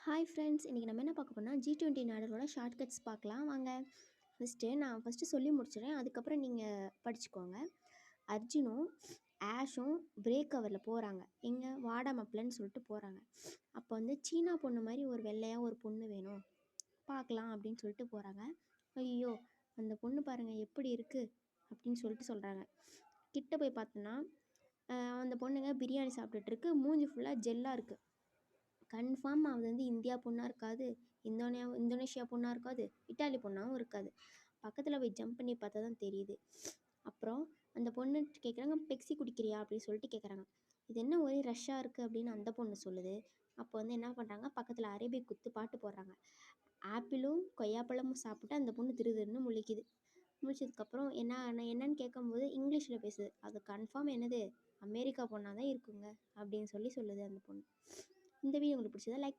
Hi friends, இன்றைக்கி நம்ம என்ன பார்க்க போறோம்னா G20 நாடுகளோட ஷார்ட்கட்ஸ் பார்க்கலாம் வாங்க. நான் ஃபஸ்ட்டு சொல்லி முடிச்சிடுறேன், அதுக்கப்புறம் நீங்கள் படிச்சுக்கோங்க. அர்ஜுனும் ஆஷும் பிரேக் கவரில் போகிறாங்க. எங்கே வாடாமப்பிள்ளைன்னு சொல்லிட்டு போகிறாங்க. அப்போ வந்து சீனா பொண்ணு மாதிரி ஒரு வெள்ளையாக ஒரு பொண்ணு வேணும் பார்க்கலாம் அப்படின்னு சொல்லிட்டு போகிறாங்க. ஐயோ, அந்த பொண்ணு பாருங்கள் எப்படி இருக்குது அப்படின்னு சொல்லிட்டு சொல்கிறாங்க. கிட்ட போய் பார்த்தோன்னா அந்த பொண்ணுங்க பிரியாணி சாப்பிட்டுட்டு இருக்கு. மூஞ்சி ஃபுல்லாக ஜெல்லாக இருக்குது. கன்ஃபார்ம் அது வந்து இந்தியா பொண்ணாக இருக்காது, இந்தோனேஷியா பொண்ணாக இருக்காது, இட்டாலி பொண்ணாகவும் இருக்காது. பக்கத்தில் போய் ஜம்ப் பண்ணி பார்த்தா தான் தெரியுது. அப்புறம் அந்த பொண்ணு கேட்குறாங்க, பெப்சி குடிக்கிறியா அப்படின்னு சொல்லிட்டு கேட்குறாங்க. இது என்ன ஒரே ரஷ்ஷாக இருக்குது அப்படின்னு அந்த பொண்ணு சொல்லுது. அப்போ வந்து என்ன பண்ணுறாங்க, பக்கத்தில் அரேபிக் குத்து பாட்டு போடுறாங்க. ஆப்பிளும் கொய்யாப்பழமும் சாப்பிட்டு அந்த பொண்ணு திருன்னு முழிக்குது. முழிச்சதுக்கப்புறம் என்னன்னு கேட்கும்போது இங்கிலீஷில் பேசுது. அது கன்ஃபார்ம் என்னது அமெரிக்கா பொண்ணாக தான் இருக்குங்க அப்படின்னு சொல்லுது அந்த பொண்ணு. இந்த வீடியோ உங்களுக்கு பிடிச்சதா லைக்